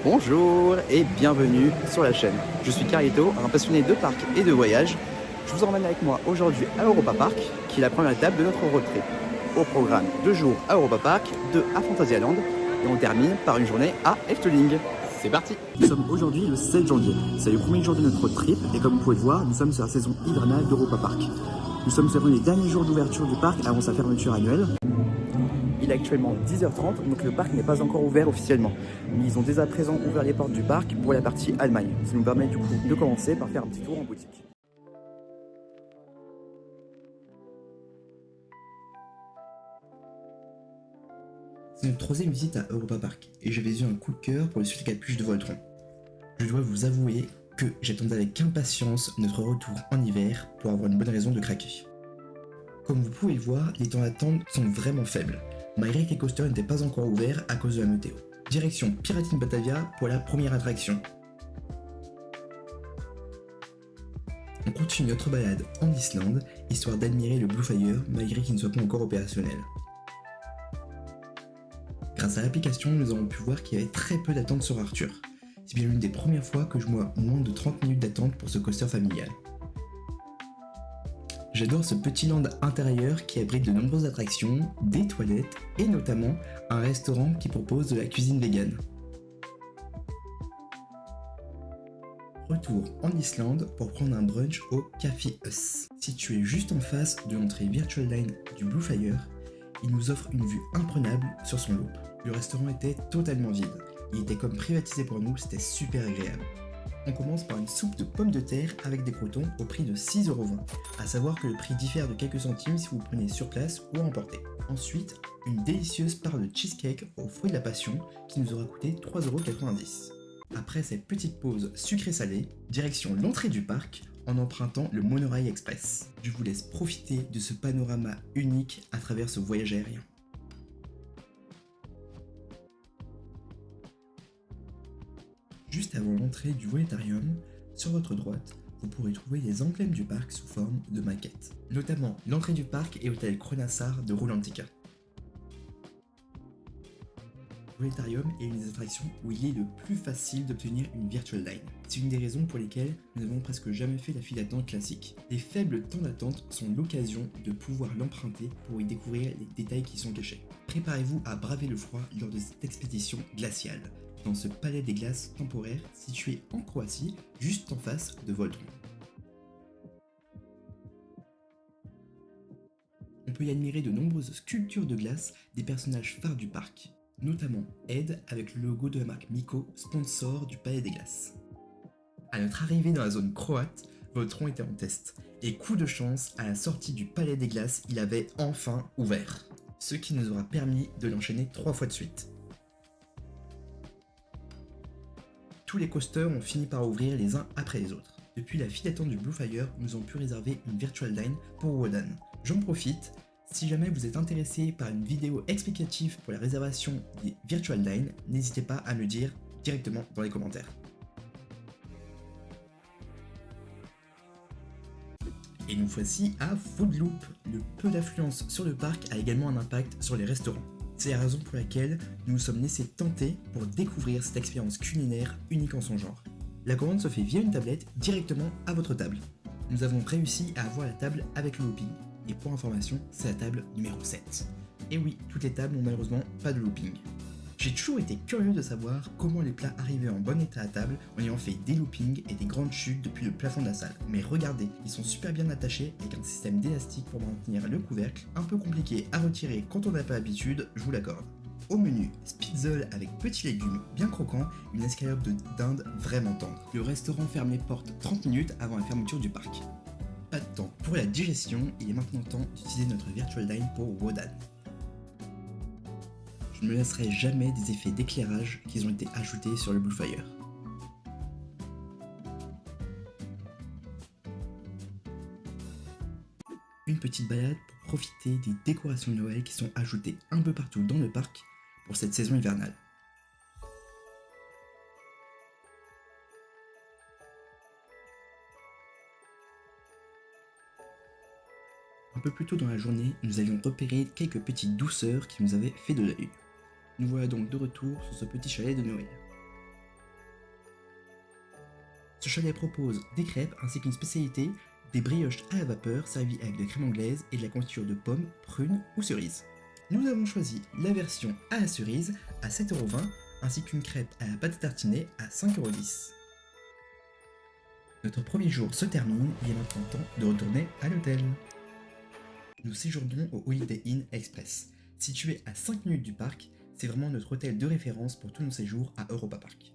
Bonjour et bienvenue sur la chaîne. Je suis Carito, un passionné de parcs et de voyages. Je vous emmène avec moi aujourd'hui à Europa Park, qui est la première étape de notre road trip. Au programme 2 jours à Europa Park, 2 à Phantasialand et on termine par une journée à Efteling. C'est parti! Nous sommes aujourd'hui le 7 janvier. C'est le premier jour de notre road trip et comme vous pouvez le voir, nous sommes sur la saison hivernale d'Europa Park. Nous sommes sur les derniers jours d'ouverture du parc avant sa fermeture annuelle. Il est actuellement 10h30, donc le parc n'est pas encore ouvert officiellement. Mais ils ont dès à présent ouvert les portes du parc pour la partie Allemagne. Ça nous permet du coup de commencer par faire un petit tour en boutique. C'est notre troisième visite à Europa Park et j'avais eu un coup de cœur pour le suite capuche de Voltron. Je dois vous avouer que j'attendais avec impatience notre retour en hiver pour avoir une bonne raison de craquer. Comme vous pouvez le voir, les temps d'attente sont vraiment faibles, malgré que les coasters n'étaient pas encore ouverts à cause de la météo. Direction Piraten Batavia pour la première attraction. On continue notre balade en Islande, histoire d'admirer le Bluefire malgré qu'il ne soit pas encore opérationnel. Grâce à l'application, nous avons pu voir qu'il y avait très peu d'attente sur Arthur. C'est bien l'une des premières fois que je vois moins de 30 minutes d'attente pour ce coaster familial. J'adore ce petit land intérieur qui abrite de nombreuses attractions, des toilettes et notamment un restaurant qui propose de la cuisine végane. Retour en Islande pour prendre un brunch au Café Us. Situé juste en face de l'entrée Virtual Line du Bluefire, il nous offre une vue imprenable sur son loop. Le restaurant était totalement vide. Il était comme privatisé pour nous, c'était super agréable. On commence par une soupe de pommes de terre avec des croûtons au prix de 6,20€. À savoir que le prix diffère de quelques centimes si vous prenez sur place ou à emporter. Ensuite, une délicieuse part de cheesecake aux fruits de la passion qui nous aura coûté 3,90€. Après cette petite pause sucrée-salée, direction l'entrée du parc en empruntant le Monorail Express. Je vous laisse profiter de ce panorama unique à travers ce voyage aérien. Juste avant l'entrée du Voletarium, sur votre droite, vous pourrez trouver les emblèmes du parc sous forme de maquettes, notamment l'entrée du parc et l'hôtel Kronassar de Rulantica. Le Voletarium est une des attractions où il est le plus facile d'obtenir une Virtual Line. C'est une des raisons pour lesquelles nous n'avons presque jamais fait la file d'attente classique. Les faibles temps d'attente sont l'occasion de pouvoir l'emprunter pour y découvrir les détails qui sont cachés. Préparez-vous à braver le froid lors de cette expédition glaciale, dans ce palais des glaces temporaire situé en Croatie, juste en face de Voltron. On peut y admirer de nombreuses sculptures de glace des personnages phares du parc, notamment Ed avec le logo de la marque Miko, sponsor du Palais des Glaces. À notre arrivée dans la zone croate, Voltron était en test, et coup de chance, à la sortie du Palais des Glaces, il avait enfin ouvert, ce qui nous aura permis de l'enchaîner 3 fois de suite. Tous les coasters ont fini par ouvrir les uns après les autres. Depuis la file d'attente du Bluefire, nous avons pu réserver une Virtual Line pour Wodan. J'en profite, si jamais vous êtes intéressé par une vidéo explicative pour la réservation des Virtual Line, n'hésitez pas à me le dire directement dans les commentaires. Et nous voici à Foodloop. Le peu d'affluence sur le parc a également un impact sur les restaurants. C'est la raison pour laquelle nous nous sommes laissés tenter pour découvrir cette expérience culinaire unique en son genre. La commande se fait via une tablette directement à votre table. Nous avons réussi à avoir la table avec le looping, et pour information, c'est la table numéro 7. Et oui, toutes les tables n'ont malheureusement pas de looping. J'ai toujours été curieux de savoir comment les plats arrivaient en bon état à table en ayant fait des loopings et des grandes chutes depuis le plafond de la salle. Mais regardez, ils sont super bien attachés avec un système d'élastique pour maintenir le couvercle, un peu compliqué à retirer quand on n'a pas l'habitude, je vous l'accorde. Au menu, spitzel avec petits légumes bien croquants, une escalope de dinde vraiment tendre. Le restaurant ferme les portes 30 minutes avant la fermeture du parc. Pas de temps pour la digestion, il est maintenant temps d'utiliser notre Virtual Line pour Wodan. Je ne me lasserai jamais des effets d'éclairage qui ont été ajoutés sur le Bluefire. Une petite balade pour profiter des décorations de Noël qui sont ajoutées un peu partout dans le parc pour cette saison hivernale. Un peu plus tôt dans la journée, nous avions repéré quelques petites douceurs qui nous avaient fait de l'œil. Nous voilà donc de retour sur ce petit chalet de Noël. Ce chalet propose des crêpes ainsi qu'une spécialité, des brioches à la vapeur servies avec de la crème anglaise et de la confiture de pommes, prunes ou cerises. Nous avons choisi la version à la cerise à 7,20€ ainsi qu'une crêpe à la pâte à tartiner à 5,10€. Notre premier jour se termine, il est maintenant temps de retourner à l'hôtel. Nous séjournons au Holiday Inn Express. Situé à 5 minutes du parc, c'est vraiment notre hôtel de référence pour tous nos séjours à Europa Park.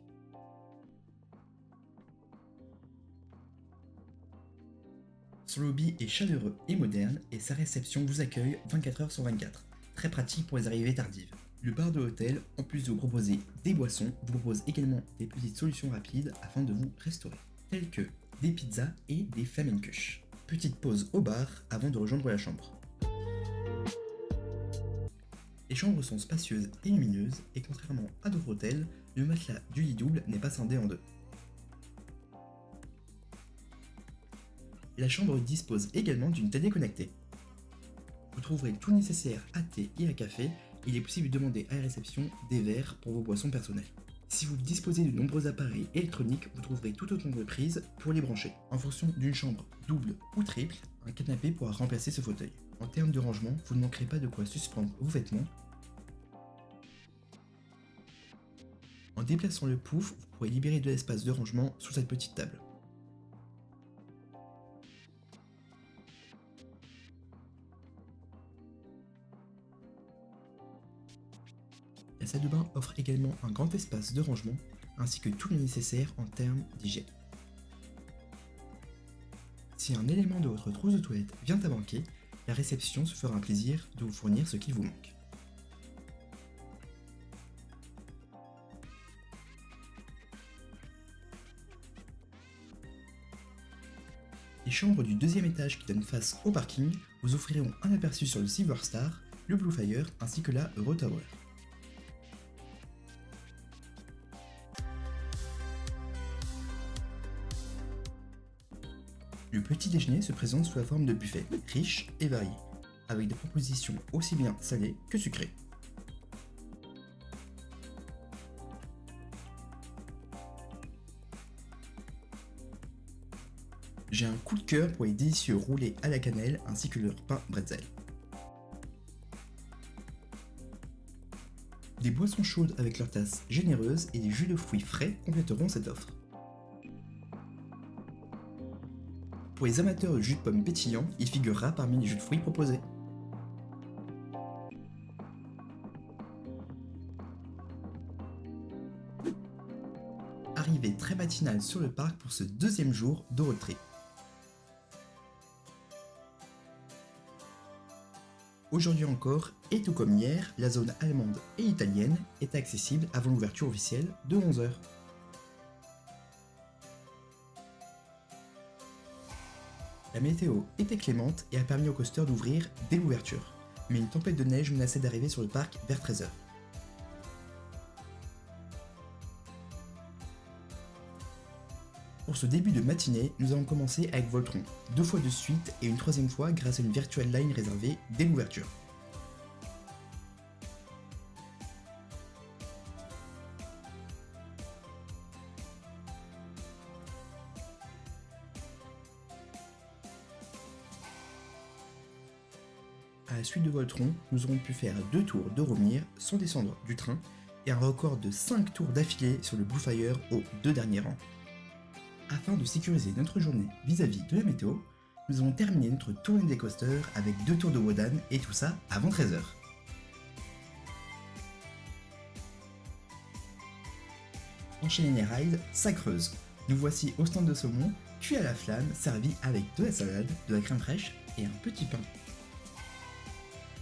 Son lobby est chaleureux et moderne et sa réception vous accueille 24h sur 24. Très pratique pour les arrivées tardives. Le bar de l'hôtel, en plus de vous proposer des boissons, vous propose également des petites solutions rapides afin de vous restaurer, telles que des pizzas et des flamencush. Petite pause au bar avant de rejoindre la chambre. Les chambres sont spacieuses et lumineuses et contrairement à d'autres hôtels, le matelas du lit double n'est pas scindé en deux. La chambre dispose également d'une télé connectée. Vous trouverez tout nécessaire à thé et à café. Il est possible de demander à la réception des verres pour vos boissons personnelles. Si vous disposez de nombreux appareils électroniques, vous trouverez tout autant de prises pour les brancher. En fonction d'une chambre double ou triple, un canapé pourra remplacer ce fauteuil. En termes de rangement, vous ne manquerez pas de quoi suspendre vos vêtements. En déplaçant le pouf, vous pourrez libérer de l'espace de rangement sous cette petite table. La salle de bain offre également un grand espace de rangement ainsi que tout le nécessaire en termes d'hygiène. Si un élément de votre trousse de toilette vient à manquer, la réception se fera un plaisir de vous fournir ce qu'il vous manque. Les chambres du deuxième étage qui donnent face au parking vous offriront un aperçu sur le Silver Star, le Blue Fire ainsi que la Eurotower. Le petit déjeuner se présente sous la forme de buffet, riche et varié, avec des propositions aussi bien salées que sucrées. J'ai un coup de cœur pour les délicieux roulés à la cannelle ainsi que leur pain bretzel. Des boissons chaudes avec leurs tasses généreuses et des jus de fruits frais compléteront cette offre. Pour les amateurs de jus de pomme pétillant, il figurera parmi les jus de fruits proposés. Arrivée très matinale sur le parc pour ce deuxième jour de road trip. Aujourd'hui encore, et tout comme hier, la zone allemande et italienne est accessible avant l'ouverture officielle de 11h. La météo était clémente et a permis au coaster d'ouvrir dès l'ouverture, mais une tempête de neige menaçait d'arriver sur le parc vers 13h. Pour ce début de matinée, nous allons commencer avec Voltron, 2 fois de suite et une troisième fois grâce à une virtual line réservée dès l'ouverture. À la suite de Voltron, nous aurons pu faire 2 tours d'Euromir sans descendre du train et un record de 5 tours d'affilée sur le Blue Fire aux 2 derniers rangs. Afin de sécuriser notre journée vis-à-vis de la météo, nous allons terminer notre tournée des coasters avec 2 tours de Wodan et tout ça avant 13h. Enchaîner les rides, ça creuse. Nous voici au stand de saumon, cuit à la flamme, servi avec de la salade, de la crème fraîche et un petit pain.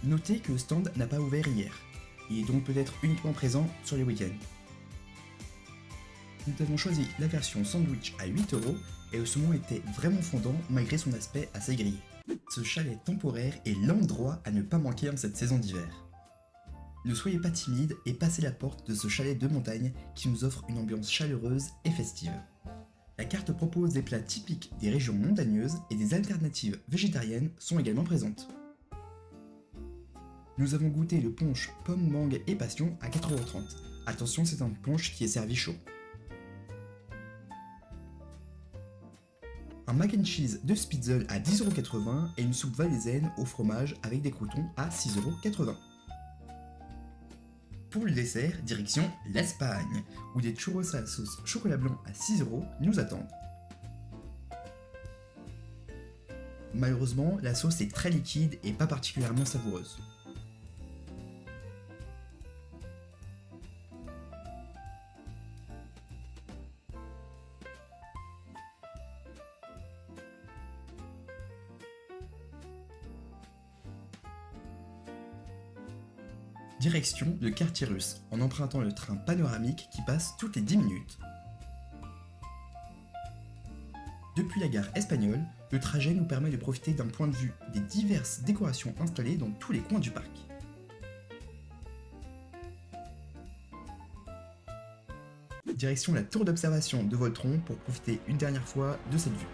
Notez que le stand n'a pas ouvert hier. Il est donc peut-être uniquement présent sur les week-ends. Nous avons choisi la version sandwich à 8€ et le saumon était vraiment fondant malgré son aspect assez grillé. Ce chalet temporaire est l'endroit à ne pas manquer en cette saison d'hiver. Ne soyez pas timide et passez la porte de ce chalet de montagne qui nous offre une ambiance chaleureuse et festive. La carte propose des plats typiques des régions montagneuses et des alternatives végétariennes sont également présentes. Nous avons goûté le punch pomme, mangue et passion à 4,30€. Attention, c'est un punch qui est servi chaud. un mac and cheese de Spitzel à 10,80€ et une soupe valaisanne au fromage avec des croûtons à 6,80€. Pour le dessert, direction l'Espagne, où des churros à la sauce chocolat blanc à 6€ nous attendent. Malheureusement, la sauce est très liquide et pas particulièrement savoureuse. Direction de Quartier Russe, en empruntant le train panoramique qui passe toutes les 10 minutes. Depuis la gare espagnole, le trajet nous permet de profiter d'un point de vue des diverses décorations installées dans tous les coins du parc. Direction la tour d'observation de Voltron pour profiter une dernière fois de cette vue.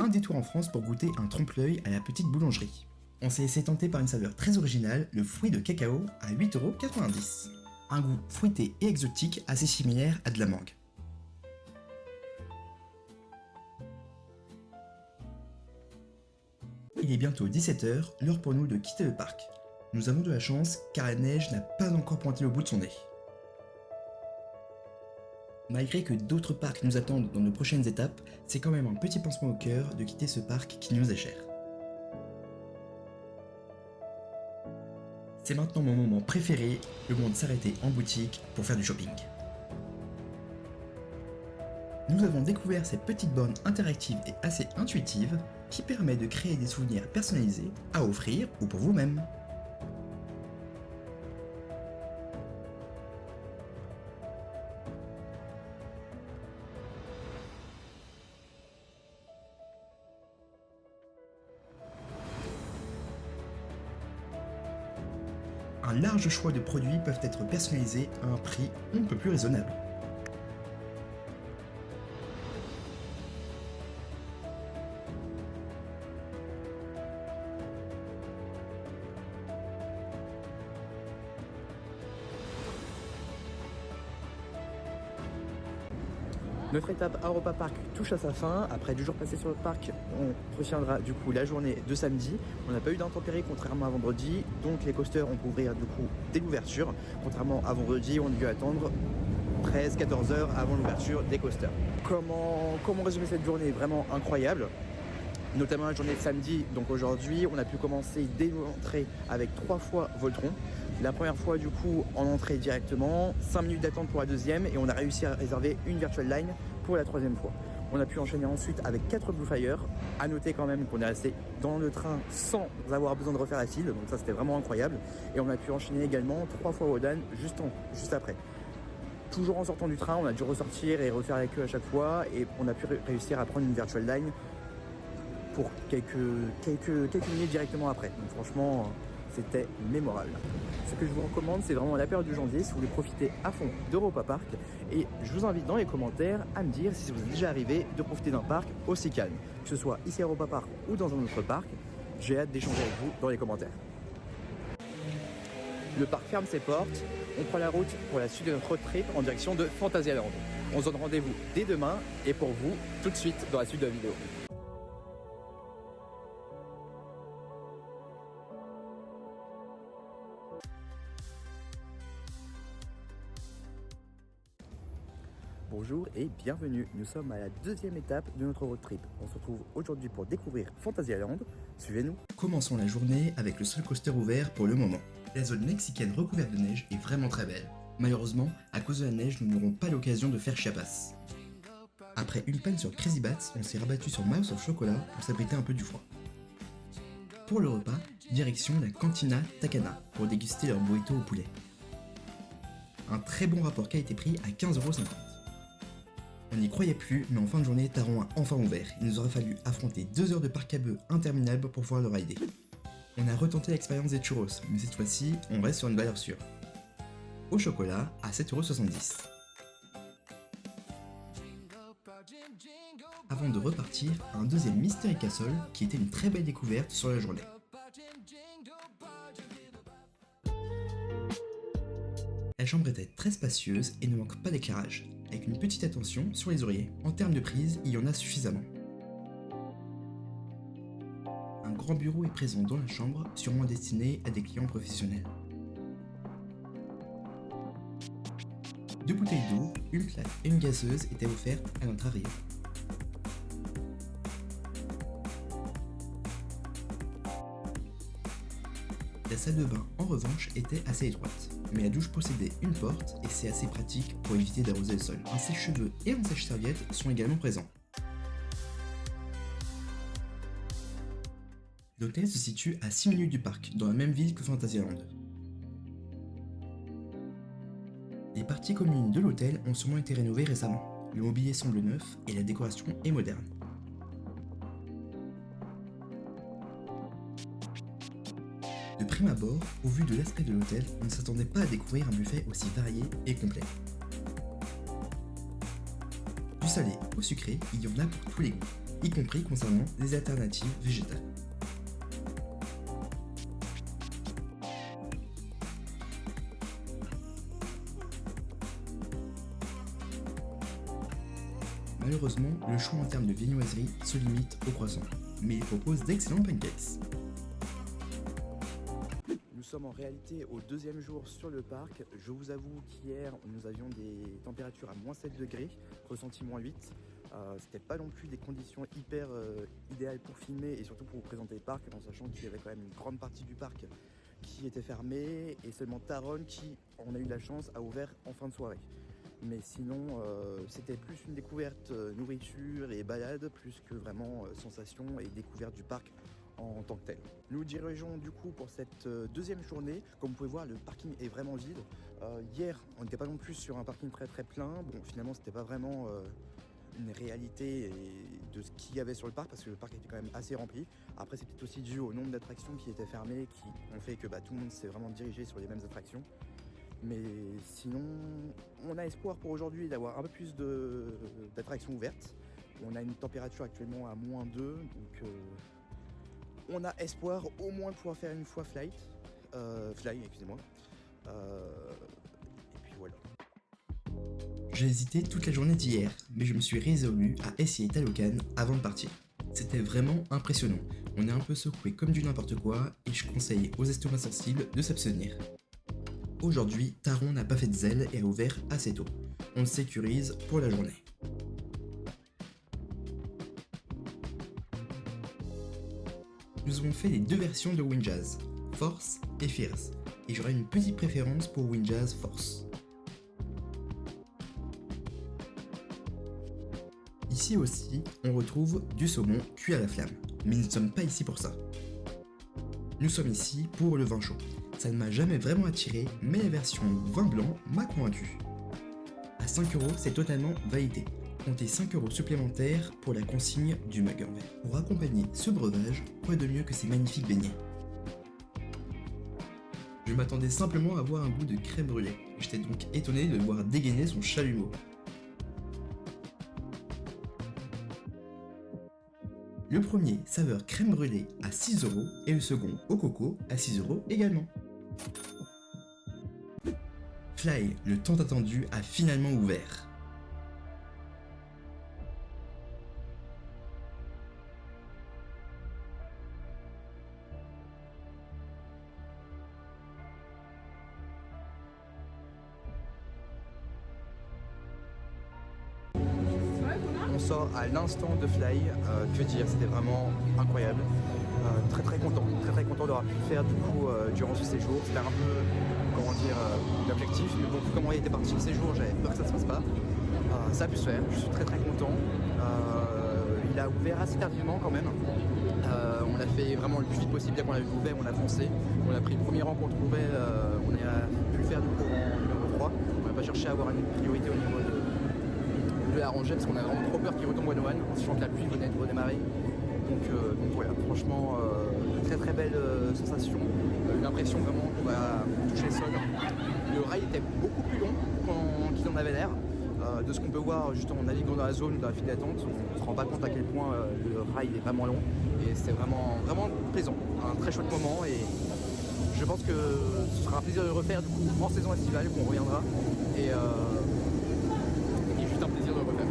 Un détour en France pour goûter un trompe-l'œil à la petite boulangerie. On s'est laissé tenter par une saveur très originale, le fruit de cacao à 8,90€. Un goût fruité et exotique assez similaire à de la mangue. Il est bientôt 17h, l'heure pour nous de quitter le parc. Nous avons de la chance car la neige n'a pas encore pointé le bout de son nez. Malgré que d'autres parcs nous attendent dans nos prochaines étapes, c'est quand même un petit pincement au cœur de quitter ce parc qui nous est cher. C'est maintenant mon moment préféré, le moment de s'arrêter en boutique pour faire du shopping. Nous avons découvert cette petite borne interactive et assez intuitive qui permet de créer des souvenirs personnalisés à offrir ou pour vous-même. Un large choix de produits peuvent être personnalisés à un prix un peu plus raisonnable. Notre étape à Europa Park touche à sa fin. Après 2 jours passés sur le parc, on retiendra du coup la journée de samedi. On n'a pas eu d'intempéries contrairement à vendredi, donc les coasters ont pu ouvrir du coup dès l'ouverture. Contrairement à vendredi, on a dû attendre 13-14 heures avant l'ouverture des coasters. Comment résumer cette journée? Vraiment incroyable. Notamment la journée de samedi, donc aujourd'hui, on a pu commencer dès l'entrée avec 3 fois Voltron. La première fois du coup en entrée directement, 5 minutes d'attente pour la deuxième et on a réussi à réserver une virtual line pour la 3e fois. On a pu enchaîner ensuite avec 4 Blue Fire. À noter quand même qu'on est resté dans le train sans avoir besoin de refaire la file, donc ça c'était vraiment incroyable. Et on a pu enchaîner également 3 fois Wodan juste après. Toujours en sortant du train, on a dû ressortir et refaire la queue à chaque fois et on a pu réussir à prendre une virtual line pour quelques minutes directement après. Donc franchement, c'était mémorable. Ce que je vous recommande, c'est vraiment la période de janvier si vous voulez profiter à fond d'Europa Park. Et je vous invite dans les commentaires à me dire si vous êtes déjà arrivé de profiter d'un parc aussi calme. Que ce soit ici à Europa Park ou dans un autre parc, j'ai hâte d'échanger avec vous dans les commentaires. Le parc ferme ses portes. On prend la route pour la suite de notre road trip en direction de Fantasyland. On se donne rendez-vous dès demain et pour vous, tout de suite dans la suite de la vidéo. Bonjour et bienvenue, nous sommes à la 2e étape de notre road trip. On se retrouve aujourd'hui pour découvrir Fantasyland, suivez-nous. Commençons la journée avec le seul coaster ouvert pour le moment. La zone mexicaine recouverte de neige est vraiment très belle. Malheureusement, à cause de la neige, nous n'aurons pas l'occasion de faire Chiapas. Après une panne sur Crazy Bats, on s'est rabattu sur Mouse of Chocolat pour s'abriter un peu du froid. Pour le repas, direction la Cantina Takana pour déguster leur burrito au poulet. Un très bon rapport qualité-prix à 15,50€. On n'y croyait plus, mais en fin de journée, Taron a enfin ouvert. Il nous aurait fallu affronter 2 heures de parc à bœufs interminables pour pouvoir le rider. On a retenté l'expérience des churros, mais cette fois-ci, on reste sur une valeur sûre. Au chocolat, à 7,70€. Avant de repartir, un deuxième Mystery Castle, qui était une très belle découverte sur la journée. La chambre était très spacieuse et ne manque pas d'éclairage, avec une petite attention sur les oreillers. En termes de prise, il y en a suffisamment. Un grand bureau est présent dans la chambre, sûrement destiné à des clients professionnels. 2 bouteilles d'eau, une plate et une gazeuse étaient offertes à notre arrivée. La salle de bain, en revanche, était assez étroite, mais la douche possédait une porte et c'est assez pratique pour éviter d'arroser le sol. Un sèche-cheveux et un sèche-serviette sont également présents. L'hôtel se situe à 6 minutes du parc, dans la même ville que Fantasyland. Les parties communes de l'hôtel ont sûrement été rénovées récemment. Le mobilier semble neuf et la décoration est moderne. De prime abord, au vu de l'aspect de l'hôtel, on ne s'attendait pas à découvrir un buffet aussi varié et complet. Du salé au sucré, il y en a pour tous les goûts, y compris concernant les alternatives végétales. Malheureusement, le choix en termes de viennoiserie se limite au croissant, mais il propose d'excellents pancakes. Nous sommes en réalité au deuxième jour sur le parc. Je vous avoue qu'hier, nous avions des températures à moins 7 degrés, ressenti moins 8. C'était pas non plus des conditions hyper idéales pour filmer et surtout pour vous présenter le parc, en sachant qu'il y avait quand même une grande partie du parc qui était fermée et seulement Taron qui, on a eu de la chance, a ouvert en fin de soirée. Mais sinon, c'était plus une découverte nourriture et balade, plus que vraiment sensation et découverte du parc en tant que tel. Nous dirigeons du coup pour cette deuxième journée. Comme vous pouvez voir, le parking est vraiment vide. Hier, on n'était pas non plus sur un parking très plein. Bon, finalement, c'était pas vraiment une réalité de ce qu'il y avait sur le parc parce que le parc était quand même assez rempli. Après, c'est peut-être aussi dû au nombre d'attractions qui étaient fermées qui ont fait que tout le monde s'est vraiment dirigé sur les mêmes attractions. Mais sinon, on a espoir pour aujourd'hui d'avoir un peu plus d'attractions ouvertes. On a une température actuellement à moins 2, donc on a espoir au moins de pouvoir faire une fois Fly, excusez-moi. Et puis voilà. J'ai hésité toute la journée d'hier, mais je me suis résolu à essayer Talocan avant de partir. C'était vraiment impressionnant. On est un peu secoué comme du n'importe quoi, et je conseille aux estomacs sensibles de s'abstenir. Aujourd'hui, Taron n'a pas fait de zèle et a ouvert assez tôt. On le sécurise pour la journée. Nous avons fait les 2 versions de Windjazz, Force et Fierce, et j'aurai une petite préférence pour Windjazz Force. Ici aussi, on retrouve du saumon cuit à la flamme, mais nous ne sommes pas ici pour ça. Nous sommes ici pour le vin chaud. Ça ne m'a jamais vraiment attiré, mais la version vin blanc m'a convaincu. À 5€, c'est totalement validé. Comptez 5€ supplémentaires pour la consigne du mug en verre. Pour accompagner ce breuvage, quoi de mieux que ces magnifiques beignets? Je m'attendais simplement à avoir un goût de crème brûlée. J'étais donc étonné de voir dégainer son chalumeau. Le premier saveur crème brûlée à 6€ et le second au coco à 6€ également. Fly, le tant attendu, a finalement ouvert. On sort à l'instant de Fly, que dire, c'était vraiment incroyable. Très content d'avoir pu le faire du coup durant ce séjour. C'était un peu, comment dire, l'objectif, mais bon, comme on était parti le séjour, j'avais peur que ça ne se passe pas. Ça a pu se faire, je suis très content. Il a ouvert assez tardivement quand même. On a fait vraiment le plus vite possible, dès qu'on a ouvert, on a foncé. On a pris le premier rang qu'on trouvait, on a pu le faire du coup en numéro 3. On n'a pas cherché à avoir une priorité au niveau de l'ai arrangé parce qu'on a vraiment trop peur qu'il retombe one one, en sachant que la pluie venait de redémarrer. Donc voilà, franchement, très très belle sensation, une impression vraiment qu'on va toucher le sol. Le rail était beaucoup plus long qu'il en avait l'air. De ce qu'on peut voir justement en naviguant dans la zone, dans la file d'attente, on ne se rend pas compte à quel point le rail est vraiment long et c'était vraiment, vraiment plaisant, un très chouette moment et je pense que ce sera un plaisir de le refaire du coup en saison estivale qu'on reviendra et juste un plaisir de le refaire.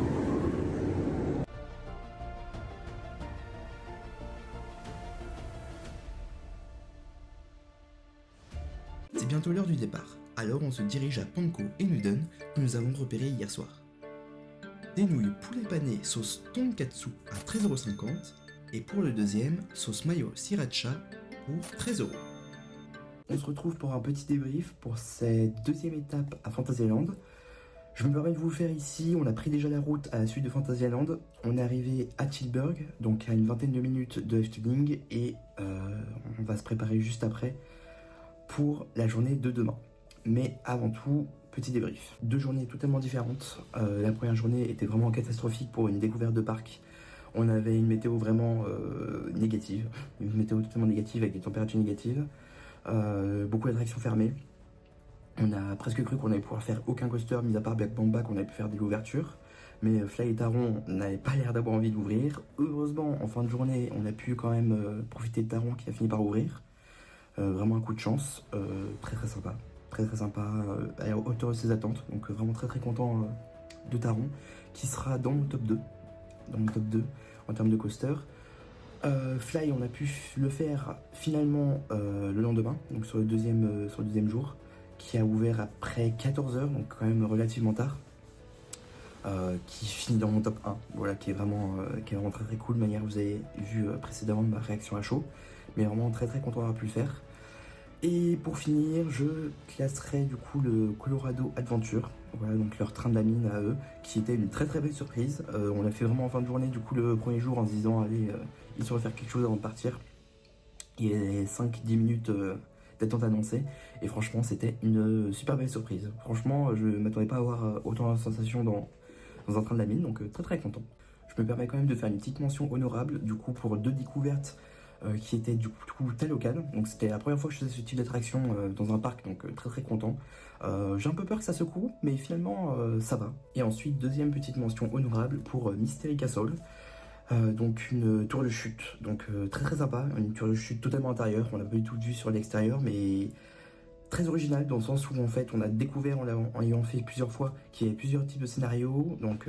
C'est bientôt l'heure du départ, alors on se dirige à Panko et Nuden que nous avons repéré hier soir. Des nouilles poulet pané sauce tonkatsu à 13,50€ et pour le deuxième, sauce mayo sriracha pour 13€. On se retrouve pour un petit débrief pour cette deuxième étape à Fantasyland. Je me permets de vous le faire ici, on a pris déjà la route à la suite de Fantasyland. On est arrivé à Tilburg, donc à une vingtaine de minutes de Efteling et on va se préparer juste après pour la journée de demain. Mais avant tout, petit débrief. 2 journées totalement différentes. La première journée était vraiment catastrophique pour une découverte de parc. On avait une météo vraiment négative, une météo totalement négative avec des températures négatives, beaucoup d'attractions fermées. On a presque cru qu'on allait pouvoir faire aucun coaster, mis à part Black Mamba qu'on avait pu faire de l'ouverture. Mais Fly et Taron n'avaient pas l'air d'avoir envie d'ouvrir. Heureusement, en fin de journée, on a pu quand même profiter de Taron qui a fini par ouvrir. Vraiment un coup de chance, très très sympa. Très très sympa, à la hauteur de ses attentes. Donc vraiment très très content de Taron, qui sera dans mon top 2. Dans mon top 2 en termes de coaster. Fly, on a pu le faire finalement le lendemain, donc sur le deuxième jour, qui a ouvert après 14h, donc quand même relativement tard. Qui finit dans mon top 1, voilà, qui est vraiment très très cool. De manière, vous avez vu précédemment ma réaction à chaud, mais vraiment très très content d'avoir pu le faire. Et pour finir, je classerai du coup le Colorado Adventure, voilà, donc leur train de la mine à eux, qui était une très très belle surprise. On l'a fait vraiment en fin de journée, du coup le premier jour, en se disant allez, il se faire quelque chose avant de partir. Il y a 5-10 minutes d'attente annoncée, et franchement c'était une super belle surprise. Franchement, je m'attendais pas à avoir autant de sensations dans un train de la mine, donc très très content. Je me permets quand même de faire une petite mention honorable, du coup pour 2 découvertes qui était du coup très local. Donc c'était la première fois que je faisais ce type d'attraction dans un parc, donc très très content. J'ai un peu peur que ça secoue, mais finalement ça va. Et ensuite, deuxième petite mention honorable pour Mystery Castle. Donc une tour de chute, donc très très sympa, une tour de chute totalement intérieure, on l'a pas du tout vu sur l'extérieur, mais très original dans le sens où en fait on a découvert en ayant fait plusieurs fois qu'il y avait plusieurs types de scénarios, donc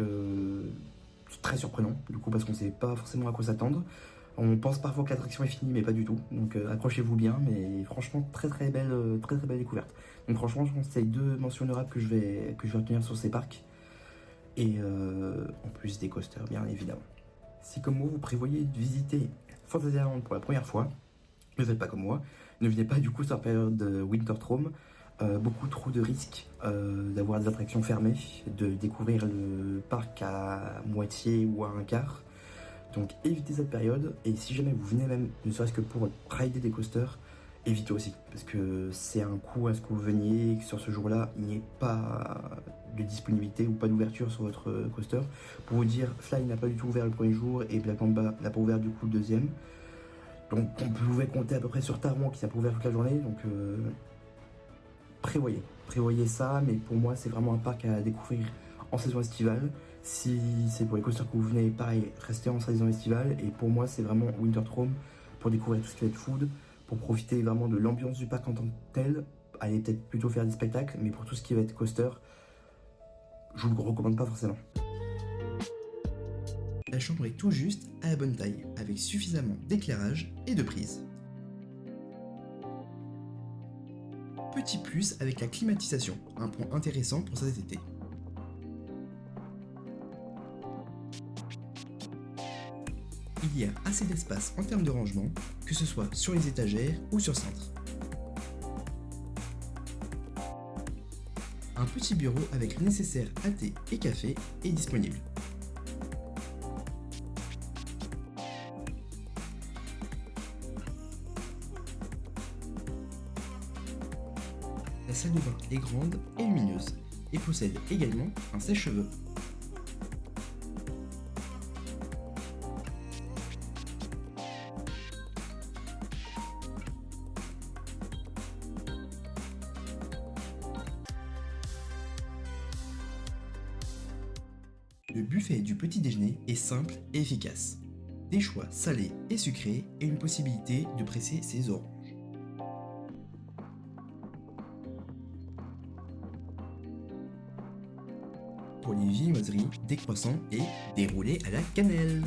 très surprenant du coup parce qu'on sait pas forcément à quoi s'attendre. On pense parfois que l'attraction est finie, mais pas du tout. Donc accrochez-vous bien, mais franchement très très belle découverte. Donc franchement, je pense que c'est les 2 mentions honorables que je vais retenir sur ces parcs. Et en plus des coasters, bien évidemment. Si comme moi vous prévoyez de visiter Fantasyland pour la première fois, ne faites pas comme moi. Ne venez pas du coup sur la période de Winterthrone. Beaucoup trop de risques d'avoir des attractions fermées, de découvrir le parc à moitié ou à un quart. Donc évitez cette période, et si jamais vous venez même, ne serait-ce que pour rider des coasters, évitez aussi, parce que c'est un coup à ce que vous veniez et que sur ce jour-là, il n'y ait pas de disponibilité ou pas d'ouverture sur votre coaster. Pour vous dire, Fly n'a pas du tout ouvert le premier jour et Black Mamba n'a pas ouvert du coup le deuxième. Donc on pouvait compter à peu près sur Taron qui n'a pas ouvert toute la journée, donc prévoyez ça, mais pour moi c'est vraiment un parc à découvrir en saison estivale. Si c'est pour les coasters que vous venez, pareil, restez en saison estivale. Et pour moi, c'est vraiment Winterthrone pour découvrir tout ce qui va être food, pour profiter vraiment de l'ambiance du parc en tant que tel. Allez peut-être plutôt faire des spectacles, mais pour tout ce qui va être coaster, je vous le recommande pas forcément. La chambre est tout juste à la bonne taille, avec suffisamment d'éclairage et de prise. Petit plus avec la climatisation, un point intéressant pour cet été. Il y a assez d'espace en termes de rangement, que ce soit sur les étagères ou sur cintre. Un petit bureau avec le nécessaire à thé et café est disponible. La salle de bain est grande et lumineuse et possède également un sèche-cheveux. Le buffet du petit déjeuner est simple et efficace. Des choix salés et sucrés et une possibilité de presser ses oranges. Pour les viennoiseries, des croissants et des roulés à la cannelle.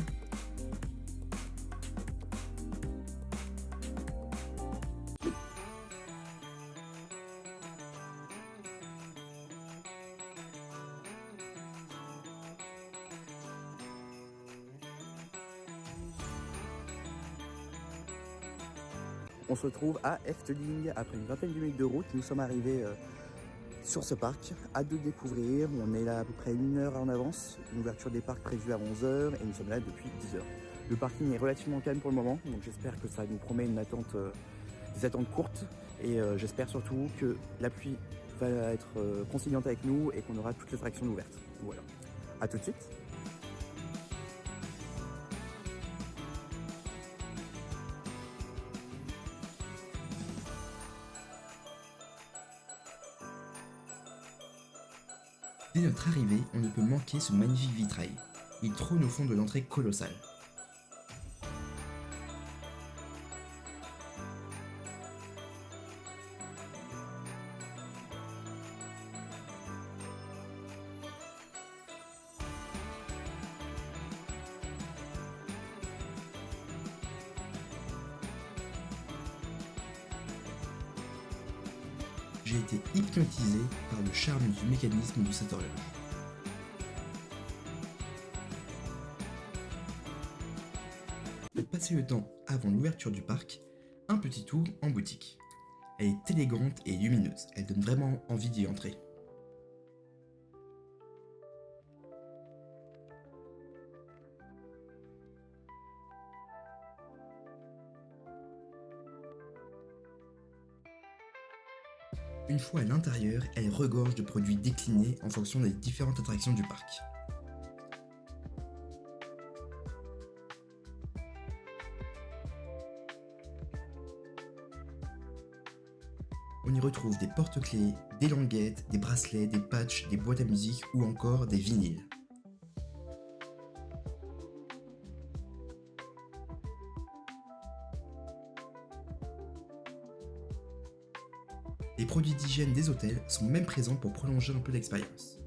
On se retrouve à Efteling. Après une vingtaine de minutes de route, nous sommes arrivés sur ce parc. Hâte de le découvrir. On est là à peu près 1 heure en avance. Une ouverture des parcs prévue à 11 h et nous sommes là depuis 10 h. Le parking est relativement calme pour le moment, donc j'espère que ça nous promet des attentes courtes. Et j'espère surtout que la pluie va être conciliante avec nous et qu'on aura toutes les attractions ouvertes. Voilà. À tout de suite. Dès notre arrivée, on ne peut manquer ce magnifique vitrail. Il trône au fond de l'entrée colossale. J'ai été hypnotisé par le charme du mécanisme de cette horloge. Pour passer le temps avant l'ouverture du parc, un petit tour en boutique. Elle est élégante et lumineuse, elle donne vraiment envie d'y entrer. Une fois à l'intérieur, elle regorge de produits déclinés en fonction des différentes attractions du parc. On y retrouve des porte-clés, des languettes, des bracelets, des patchs, des boîtes à musique ou encore des vinyles. Les produits d'hygiène des hôtels sont même présents pour prolonger un peu l'expérience.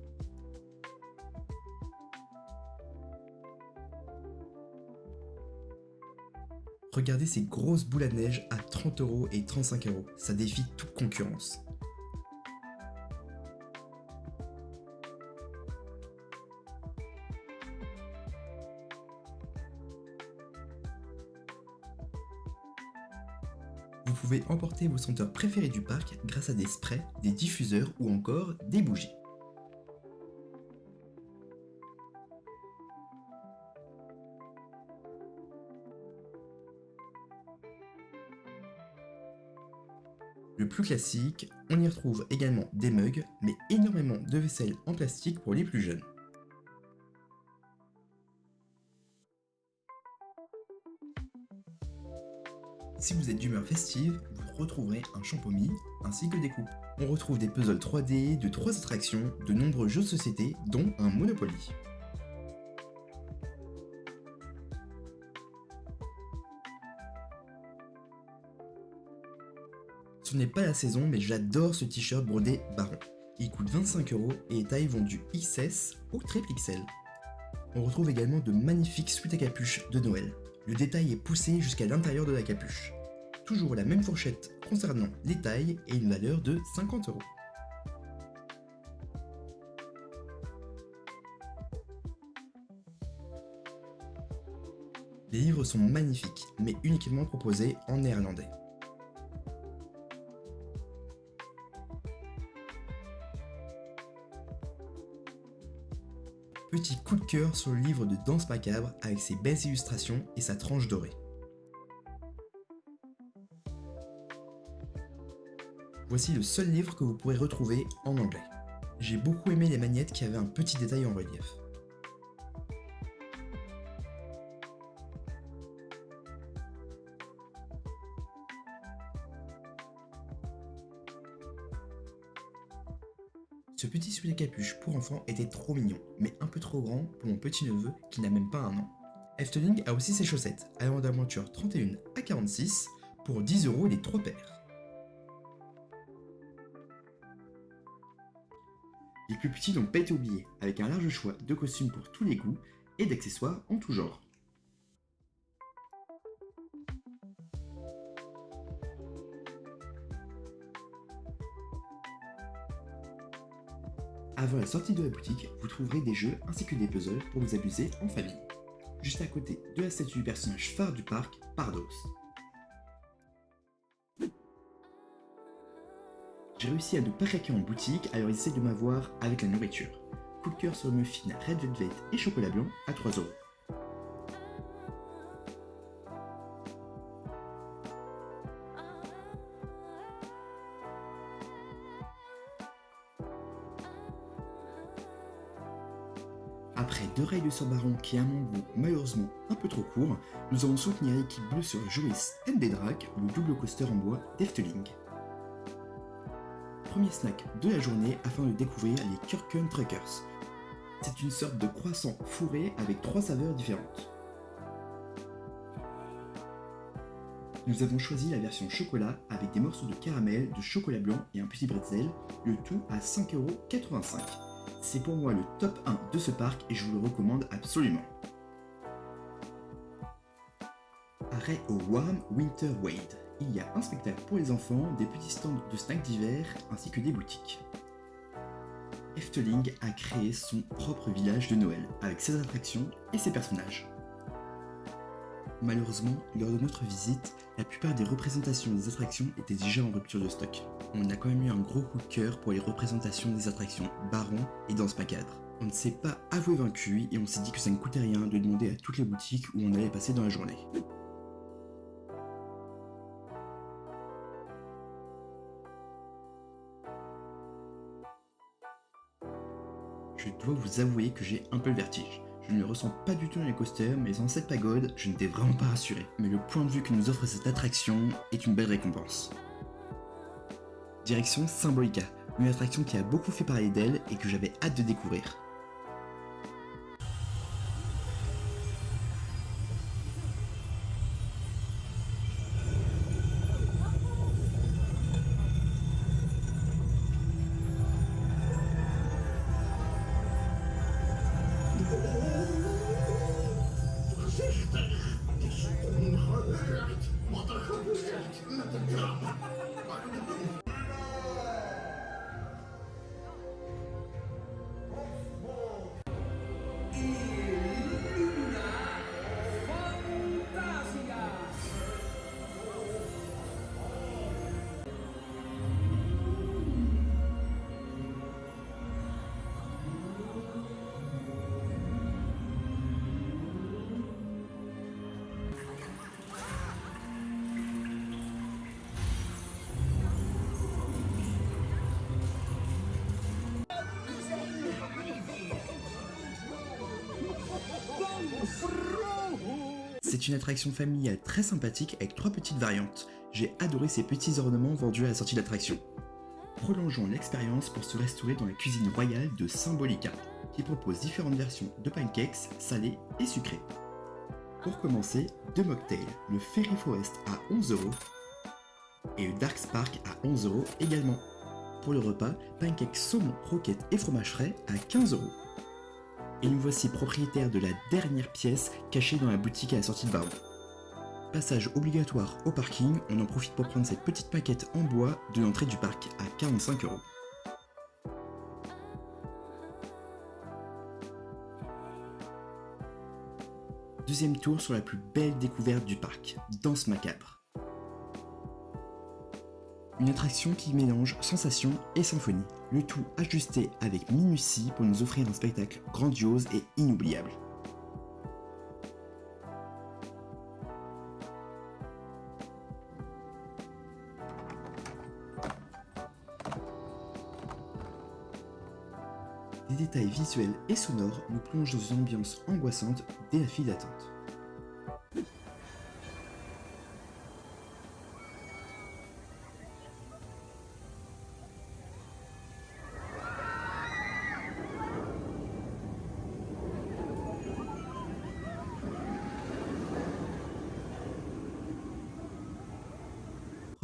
Regardez ces grosses boules à neige à 30 € et 35 €, ça défie toute concurrence. Vous pouvez emporter vos senteurs préférées du parc grâce à des sprays, des diffuseurs ou encore des bougies. Le plus classique, on y retrouve également des mugs, mais énormément de vaisselle en plastique pour les plus jeunes. Si vous êtes d'humeur festive, vous retrouverez un Champomy ainsi que des coupes. On retrouve des puzzles 3D de 3 attractions, de nombreux jeux de société, dont un Monopoly. Ce n'est pas la saison, mais j'adore ce t-shirt brodé Baron. Il coûte 25 € et est taille vendue XS ou XXL. On retrouve également de magnifiques sweats à capuche de Noël. Le détail est poussé jusqu'à l'intérieur de la capuche. Toujours la même fourchette concernant les tailles et une valeur de 50 €. Les livres sont magnifiques, mais uniquement proposés en néerlandais. Petit coup de cœur sur le livre de Danse Macabre avec ses belles illustrations et sa tranche dorée. Voici le seul livre que vous pourrez retrouver en anglais. J'ai beaucoup aimé les magnettes qui avaient un petit détail en relief. Ce Ce petit soulier capuche pour enfants était trop mignon, mais un peu trop grand pour mon petit neveu qui n'a même pas un an. Efteling a aussi ses chaussettes, allant d'aventure 31 à 46 pour 10 € les 3 paires. Les plus petits n'ont pas été oubliés, avec un large choix de costumes pour tous les goûts et d'accessoires en tout genre. Avant la sortie de la boutique, vous trouverez des jeux ainsi que des puzzles pour vous amuser en famille. Juste à côté de la statue du personnage phare du parc, Pardos. J'ai réussi à ne pas craquer en boutique, alors essayez de m'avoir avec la nourriture. Coup de cœur sur le muffin Red Velvet et chocolat blanc à 3 €. Après 2 rails de Sorbaron qui à mon goût malheureusement un peu trop court, nous allons soutenir l'équipe bleue sur le Joris Tendedrac, le double coaster en bois d'Efteling. Premier snack de la journée afin de découvrir les Kurken Truckers. C'est une sorte de croissant fourré avec 3 saveurs différentes. Nous avons choisi la version chocolat avec des morceaux de caramel, de chocolat blanc et un petit bretzel, le tout à 5,85 €. C'est pour moi le top 1 de ce parc et je vous le recommande absolument. Arrêt au Warm Winter Wade. Il y a un spectacle pour les enfants, des petits stands de snacks d'hiver ainsi que des boutiques. Efteling a créé son propre village de Noël avec ses attractions et ses personnages. Malheureusement, lors de notre visite, la plupart des représentations des attractions étaient déjà en rupture de stock. On a quand même eu un gros coup de cœur pour les représentations des attractions Baron et Danse Macabre. On ne s'est pas avoué vaincu et on s'est dit que ça ne coûtait rien de demander à toutes les boutiques où on allait passer dans la journée. Je dois vous avouer que j'ai un peu le vertige. Je ne le ressens pas du tout dans les coasters, mais dans cette pagode, je n'étais vraiment pas rassuré. Mais le point de vue que nous offre cette attraction est une belle récompense. Direction Symbolica, une attraction qui a beaucoup fait parler d'elle et que j'avais hâte de découvrir. C'est une attraction familiale très sympathique avec 3 petites variantes. J'ai adoré ces petits ornements vendus à la sortie d'attraction. Prolongeons l'expérience pour se restaurer dans la cuisine royale de Symbolica, qui propose différentes versions de pancakes salés et sucrés. Pour commencer, 2 mocktails, le Fairy Forest à 11 € et le Dark Spark à 11 € également. Pour le repas, pancakes saumon, roquettes et fromage frais à 15 €. Et nous voici propriétaires de la dernière pièce cachée dans la boutique à la sortie de Baron. Passage obligatoire au parking, on en profite pour prendre cette petite maquette en bois de l'entrée du parc à 45 €. Deuxième tour sur la plus belle découverte du parc, Danse Macabre. Une attraction qui mélange sensation et symphonie, le tout ajusté avec minutie pour nous offrir un spectacle grandiose et inoubliable. Des détails visuels et sonores nous plongent dans une ambiance angoissante dès la file d'attente.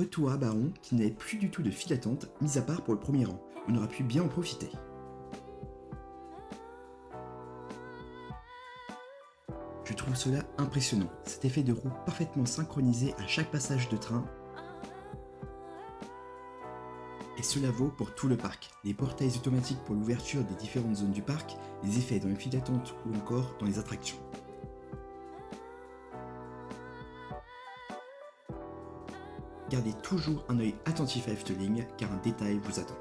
Retour à Baron qui n'avait plus du tout de file d'attente, mis à part pour le premier rang. On aura pu bien en profiter. Je trouve cela impressionnant, cet effet de roue parfaitement synchronisé à chaque passage de train. Et cela vaut pour tout le parc. Les portails automatiques pour l'ouverture des différentes zones du parc, les effets dans les files d'attente ou encore dans les attractions. Gardez toujours un œil attentif à Efteling car un détail vous attend.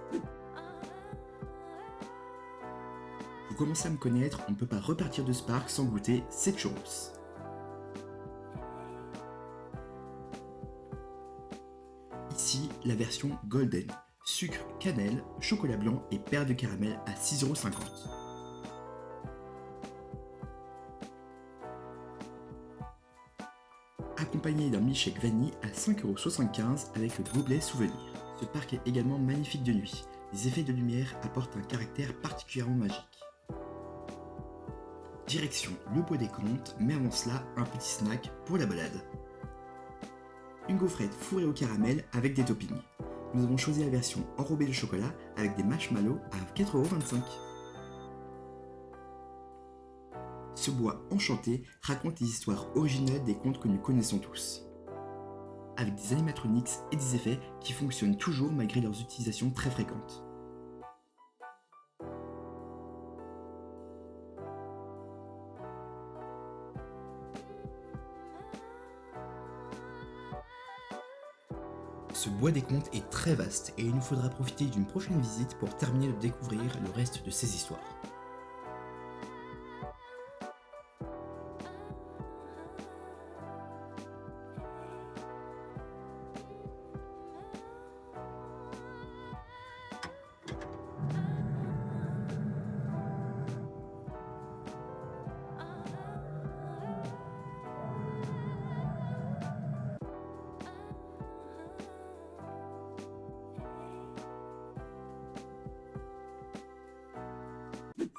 Vous commencez à me connaître, on ne peut pas repartir de ce parc sans goûter cette chose. Ici, la version Golden. Sucre, cannelle, chocolat blanc et paire de caramel à 6,50 €. Accompagné d'un milkshake vanille à 5,75 € avec le gobelet souvenir. Ce parc est également magnifique de nuit. Les effets de lumière apportent un caractère particulièrement magique. Direction le Bois des Contes, mais avant cela, un petit snack pour la balade. Une gaufrette fourrée au caramel avec des toppings. Nous avons choisi la version enrobée de chocolat avec des marshmallows à 4,25 €. Ce bois enchanté raconte les histoires originales des contes que nous connaissons tous. Avec des animatronics et des effets qui fonctionnent toujours malgré leurs utilisations très fréquentes. Ce bois des contes est très vaste et il nous faudra profiter d'une prochaine visite pour terminer de découvrir le reste de ces histoires.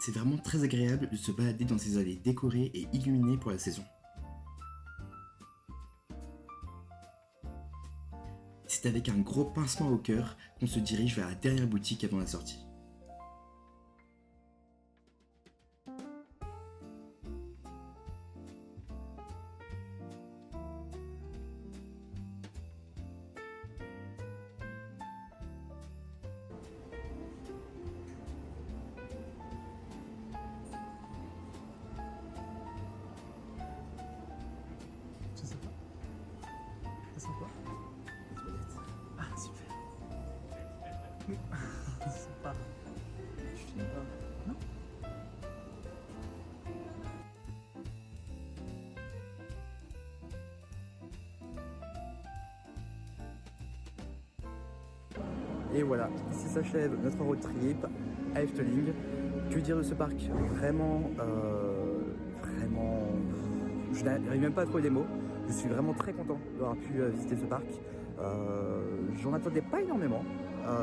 C'est vraiment très agréable de se balader dans ces allées décorées et illuminées pour la saison. C'est avec un gros pincement au cœur qu'on se dirige vers la dernière boutique avant la sortie. C'est sympa. C'est sympa. Ah, super. C'est sympa. Tu finis pas? Non. Et voilà, ici s'achève notre road trip à Efteling. Que dire de ce parc? Vraiment, je n'arrive même pas à trouver des mots. Je suis vraiment très content d'avoir pu visiter ce parc. J'en attendais pas énormément.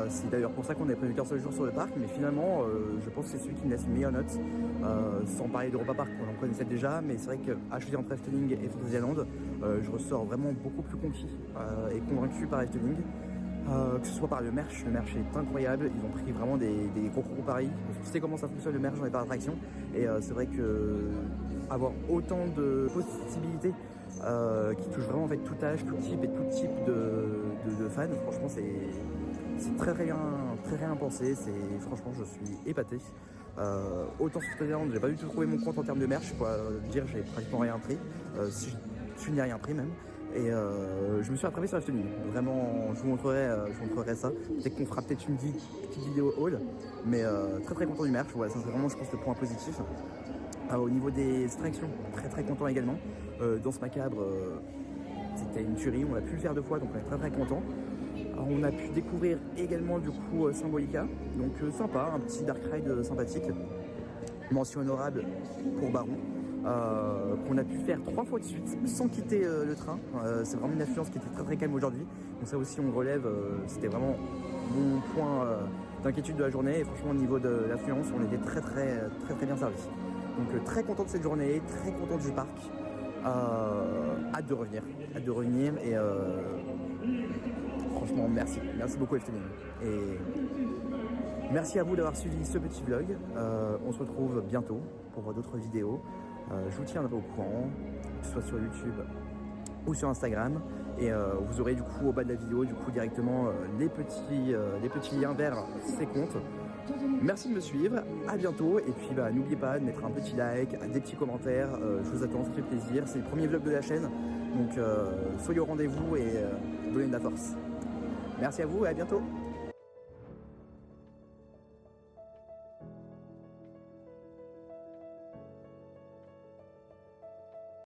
C'est d'ailleurs pour ça qu'on avait prévu qu'un seul jour sur le parc, mais finalement, je pense que c'est celui qui me laisse une meilleure note. Sans parler d'Europa Park, on en connaissait déjà, mais c'est vrai qu'à choisir entre Efteling et Fantasyland, je ressors vraiment beaucoup plus conquis et convaincu par Efteling. Que ce soit par le merch est incroyable, ils ont pris vraiment des gros paris. Tu sais comment ça fonctionne le merch dans les parcs d'attraction, et c'est vrai que avoir autant de possibilités qui touchent vraiment en fait tout âge, tout type et tout type de fans, franchement c'est très rien pensé, franchement je suis épaté. Autant sur Fantasyland, j'ai pas du tout trouvé mon compte en termes de merch, pour dire j'ai pratiquement rien pris, si je n'ai rien pris même. Et je me suis rattrapé sur Efteling. Vraiment, je vous montrerai ça. Peut-être qu'on fera peut-être une petite vidéo haul, mais très content du merch. Voilà, ça c'est vraiment, je pense, le point positif. Au niveau des attractions, très content également. Danse macabre, c'était une tuerie. On a pu le faire 2 fois, donc on est très content. On a pu découvrir également du coup Symbolica, donc sympa, un petit dark ride sympathique. Mention honorable pour Baron. Qu'on a pu faire 3 fois de suite sans quitter le train. C'est vraiment une affluence qui était très calme aujourd'hui, donc ça aussi on relève, c'était vraiment mon point d'inquiétude de la journée, et franchement au niveau de l'affluence on était très bien servi. Donc très content de cette journée, très content du parc, hâte de revenir et franchement, merci. Merci beaucoup FTDM. Et merci à vous d'avoir suivi ce petit vlog. On se retrouve bientôt pour d'autres vidéos. Je vous tiendrai au courant, que ce soit sur YouTube ou sur Instagram. Et vous aurez du coup au bas de la vidéo directement les petits liens vers ces comptes. Merci de me suivre, à bientôt. Et puis n'oubliez pas de mettre un petit like, des petits commentaires. Je vous attends, ça fait plaisir. C'est le premier vlog de la chaîne. Donc soyez au rendez-vous et donnez de la force. Merci à vous et à bientôt.